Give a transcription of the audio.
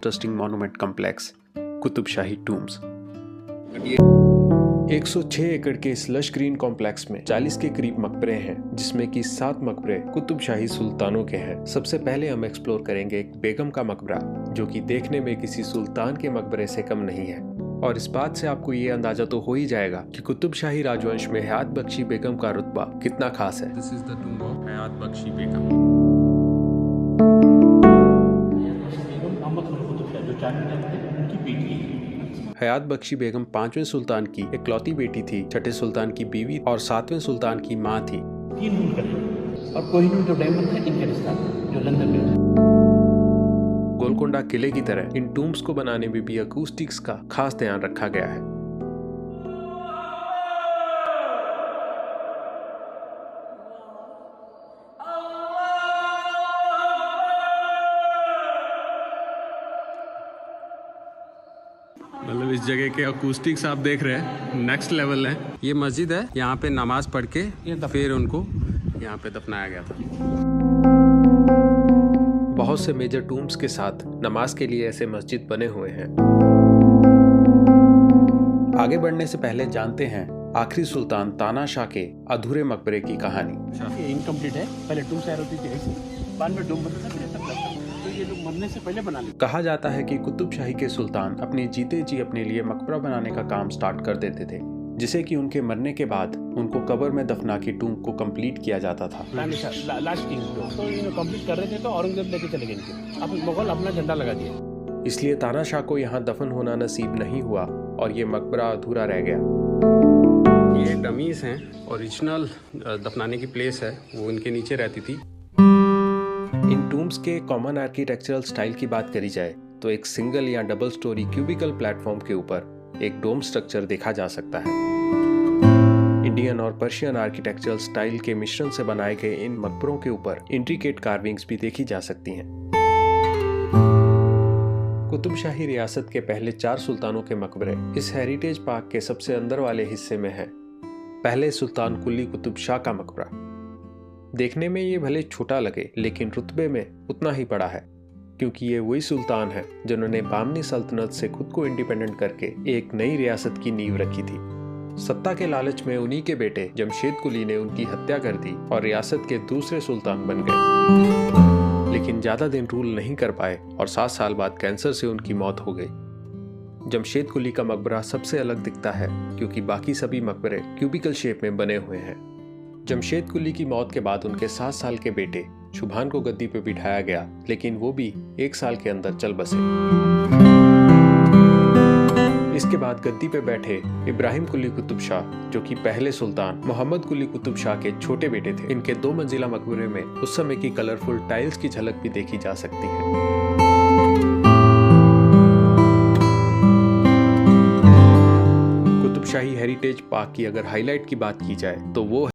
Interesting monument complex Qutub शाही tombs. 106 एकड़ के इस लश ग्रीन कॉम्प्लेक्स में 40 के करीब मकबरे हैं, जिसमें कि 7 मकबरे कुतुब शाही सुल्तानों के हैं। सबसे पहले हम एक्सप्लोर करेंगे एक बेगम का मकबरा, जो कि देखने में किसी सुल्तान के मकबरे से कम नहीं है। और इस बात से आपको ये अंदाजा तो हो ही जाएगा कि कुतुब शाही राजवंश में हयात बख्शी बेगम का रुतबा कितना खास है। This is the tomb of Hayat Bakhshi Begum. Hayat Bakhshi Begum 5वें सुल्तान की इकलौती बेटी थी, छठे सुल्तान की बीवी और 7वें सुल्तान की मां थी। 3 रूम करें और कोहिनूर जो डायमंड है इनके रिश्ता जो लंदन में। गोलकोंडा किले की तरह इन टूम्स को बनाने में भी अकूस्टिक्स का खास ध्यान रखा गया है। मतलब इस जगह के अकूस्टिक्स आप देख रहे हैं, नेक्स्ट लेवल है। ये मस्जिद है, यहाँ पे नमाज पढ़ के फिर उनको यहाँ पे दफनाया गया था। बहुत से मेजर टूम्स के साथ नमाज के लिए ऐसे मस्जिद बने हुए हैं। आगे बढ़ने से पहले जानते हैं आखिरी सुल्तान ताना शाह के अधूरे मकबरे की कहानी। इनकम्प्लीट है, पहले टूम तैयार होती थी ऐसे, बाद में डूम बनता था, फिर सब लगता था। तो ये लोग मरने से पहले बना लेते। कहा जाता है कि कुतुब शाही के सुल्तान अपने जीते जी अपने लिए मकबरा बनाने का काम स्टार्ट कर देते थे, जिसे कि उनके मरने के बाद उनको कब्र में दफना के टूम को कंप्लीट किया जाता था। लास्ट किंग्स लोग तो इन्हें कंप्लीट कर रहे थे, तो औरंगजेब लेके चले गए इनके। अब मुगल अपना झंडा लगा दिया, इसलिए ताना शाह को यहाँ दफन होना नसीब नहीं हुआ और ये मकबरा अधूरा रह गया। ये डमीज हैं, ओरिजिनल दफनाने की प्लेस है, वो इनके नीचे रहती थी। इन टूम्स के कॉमन आर्किटेक्चरल स्टाइल की बात करी जाए तो एक सिंगल या डबल स्टोरी क्यूबिकल प्लेटफॉर्म के ऊपर एक डोम स्ट्रक्चर देखा जा सकता है। इंडियन और पर्शियन आर्किटेक्चरल स्टाइल के मिश्रण से बनाए गए इन मकबरों के ऊपर इंट्रिकेट कार्विंग्स भी देखी जा सकती हैं। कुतुब शाही रियासत के पहले 4 सुल्तानों के मकबरे इस हेरिटेज पार्क के सबसे अंदर वाले हिस्से में हैं। पहले सुल्तान कुली कुतुब शाह का मकबरा देखने में ये भले छोटा लगे, लेकिन रुतबे में उतना ही बड़ा है, क्योंकि ये वही सुल्तान है जिन्होंने बामनी सल्तनत से खुद को इंडिपेंडेंट करके एक नई रियासत की नींव रखी थी। सत्ता के लालच में उन्हीं के बेटे जमशेद कुली ने उनकी हत्या कर दी और रियासत के दूसरे सुल्तान बन गए, लेकिन ज्यादा दिन रूल नहीं कर पाए और 7 साल बाद कैंसर से उनकी मौत हो गई। जमशेद कुली का मकबरा सबसे अलग दिखता है, क्योंकि बाकी सभी मकबरे क्यूबिकल शेप में बने हुए हैं। जमशेद कुली की मौत के बाद उनके 7 साल के बेटे शुभान को गद्दी पे बिठाया गया, लेकिन वो भी 1 साल के अंदर चल बसे। इसके बाद गद्दी पे बैठे इब्राहिम कुली कुतुब शाह, जो कि पहले सुल्तान मोहम्मद कुली कुतुब शाह के छोटे बेटे थे। इनके 2 मंजिला मकबरे में उस समय की कलरफुल टाइल्स की झलक भी देखी जा सकती है। कुतुब शाही हेरिटेज पार्क की अगर हाईलाइट की बात की जाए तो वो